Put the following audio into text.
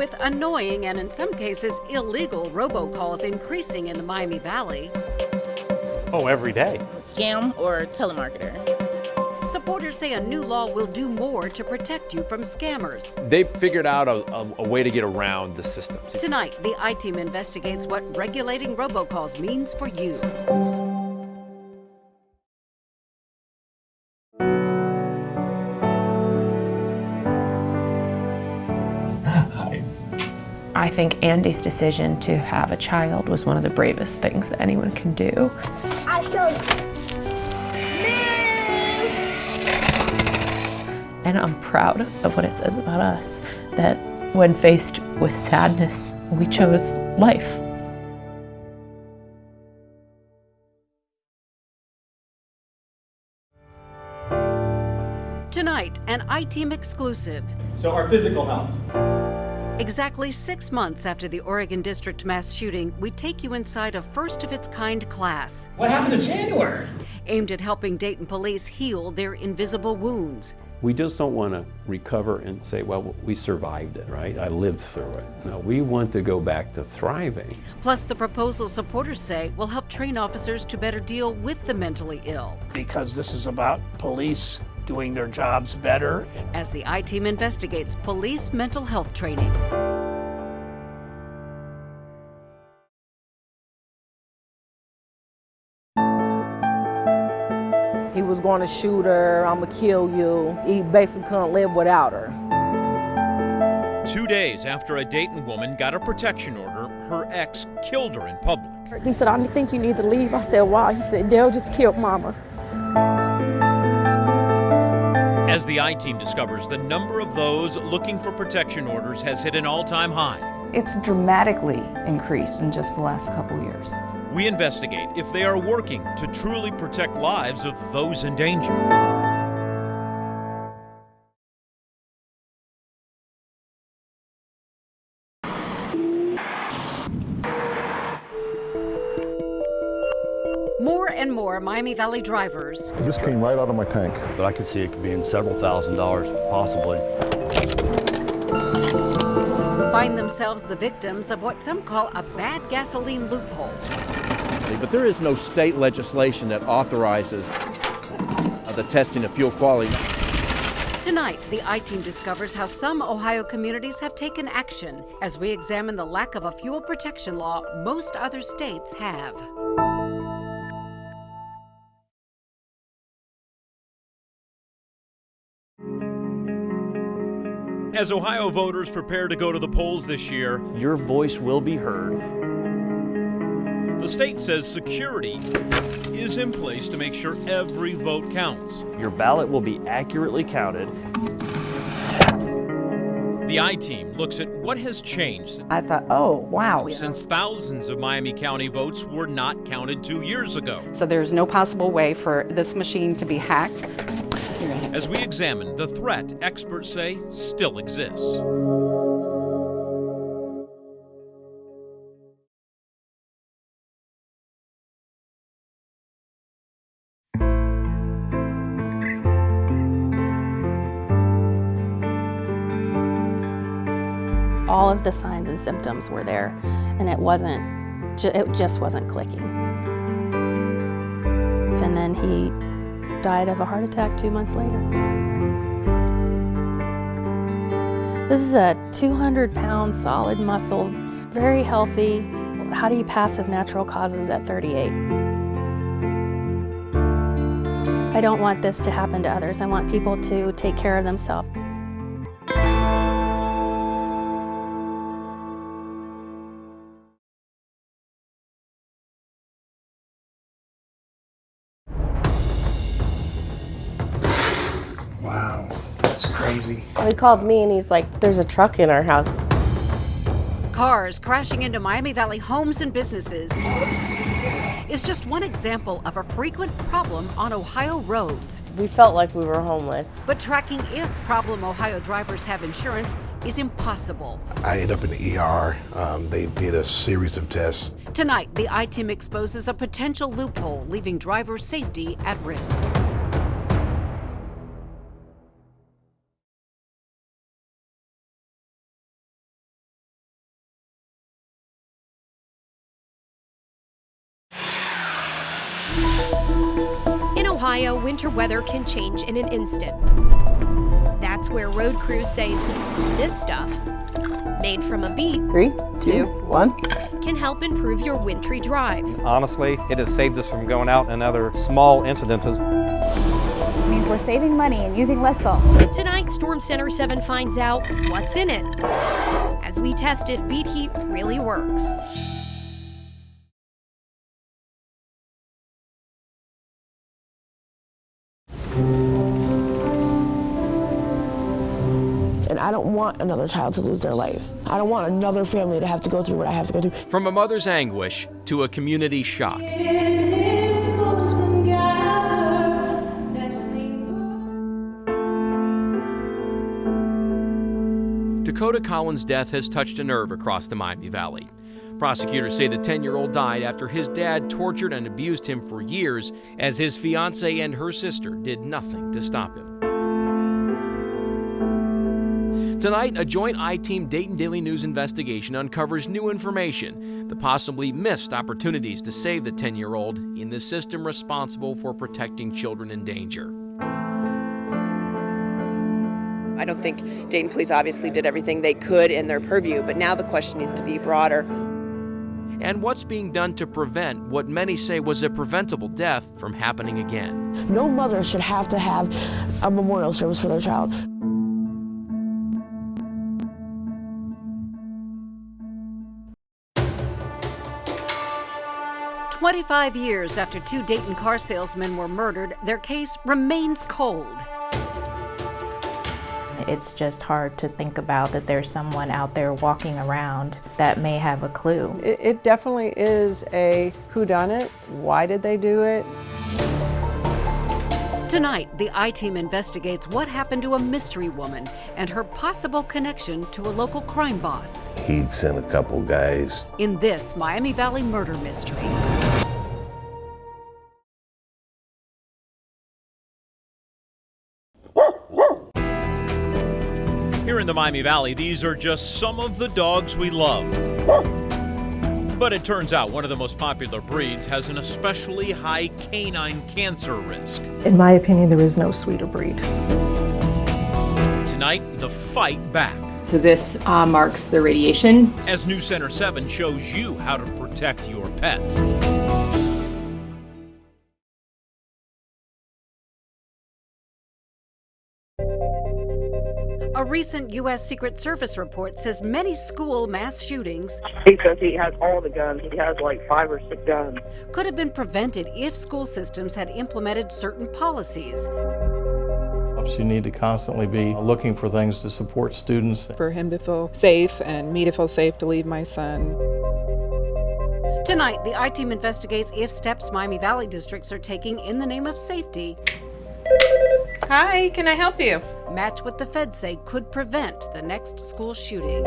With annoying and in some cases illegal robocalls increasing in the Miami Valley, Oh, every day. Scam or telemarketer. supporters say a new law will do more to protect you from scammers. They've figured out a way to get around the systems. Tonight, the I-Team investigates what regulating robocalls means for you. I think Andy's decision to have a child was one of the bravest things that anyone can do. I showed And I'm proud of what it says about us, that when faced with sadness, we chose life. Tonight, an I-Team exclusive. So our physical health. Exactly 6 months after the Oregon District mass shooting, we take you inside a first-of-its-kind class What happened in January? aimed at helping Dayton police heal their invisible wounds. We just don't want to recover and say, well, we survived it, right? I lived through it. No, we want to go back to thriving. Plus, the proposal supporters say will help train officers to better deal with the mentally ill. Because this is about police doing their jobs better. As the I-Team investigates police mental health training. He was going to shoot her, I'ma kill you. He basically couldn't live without her. 2 days after a Dayton woman got a protection order, her ex killed her in public. He said, I think you need to leave. I said, why? He said, Dale just killed Mama. As the I-Team discovers, the number of those looking for protection orders has hit an all-time high. It's dramatically increased in just the last couple years. We investigate if they are working to truly protect lives of those in danger. More and more Miami Valley drivers This came right out of my tank. But I could see it being several $1,000s, possibly. find themselves the victims of what some call a bad gasoline loophole. But there is no state legislation that authorizes the testing of fuel quality. Tonight, the I-Team discovers how some Ohio communities have taken action as we examine the lack of a fuel protection law most other states have. As Ohio voters prepare to go to the polls this year, Your voice will be heard. the state says security is in place to make sure every vote counts. Your ballot will be accurately counted. The I-Team looks at what has changed I thought, oh, wow. since thousands of Miami County votes were not counted 2 years ago. So there's no possible way for this machine to be hacked. As we examine the threat experts say still exists. All of the signs and symptoms were there, and it just wasn't clicking. And then he died of a heart attack 2 months later. This is a 200-pound solid muscle, very healthy. How do you passive natural causes at 38? I don't want this to happen to others. I want people to take care of themselves. Wow, that's crazy. He called me and he's like, there's a truck in our house. Cars crashing into Miami Valley homes and businesses is just one example of a frequent problem on Ohio roads. We felt like we were homeless. But tracking if problem Ohio drivers have insurance is impossible. I ended up in the ER. They did a series of tests. Tonight, the I-Team exposes a potential loophole leaving drivers' safety at risk. In Ohio, winter weather can change in an instant. That's where road crews say this stuff, made from a beet, 3, 2, 1, can help improve your wintry drive. Honestly, it has saved us from going out in other small incidences. It means we're saving money and using less salt. Tonight, Storm Center 7 finds out what's in it as we test if beet heat really works. And I don't want another child to lose their life. I don't want another family to have to go through what I have to go through. From a mother's anguish to a community shock. Dakota Collins' death has touched a nerve across the Miami Valley. Prosecutors say the 10-year-old died after his dad tortured and abused him for years, as his fiancée and her sister did nothing to stop him. Tonight, a joint I-Team Dayton Daily News investigation uncovers new information, the possibly missed opportunities to save the 10-year-old in the system responsible for protecting children in danger. I don't think Dayton Police obviously did everything they could in their purview, but now the question needs to be broader. And what's being done to prevent what many say was a preventable death from happening again. No mother should have to have a memorial service for their child. 25 years after 2 Dayton car salesmen were murdered, their case remains cold. It's just hard to think about that there's someone out there walking around that may have a clue. It definitely is a whodunit. Why did they do it? Tonight, the I-Team investigates what happened to a mystery woman and her possible connection to a local crime boss. He'd sent a couple guys. In this Miami Valley murder mystery. Here in the Miami Valley, these are just some of the dogs we love. But it turns out one of the most popular breeds has an especially high canine cancer risk. In my opinion, there is no sweeter breed. Tonight, the fight back. So this marks the radiation. As News Center 7 shows you how to protect your pet. A recent U.S. Secret Service report says many school mass shootings He says he has all the guns. He has like 5 or 6 guns. could have been prevented if school systems had implemented certain policies. You need to constantly be looking for things to support students. For him to feel safe and me to feel safe to leave my son. Tonight, the I-Team investigates if steps Miami Valley districts are taking in the name of safety. Hi, can I help you? Match what the feds say could prevent the next school shooting.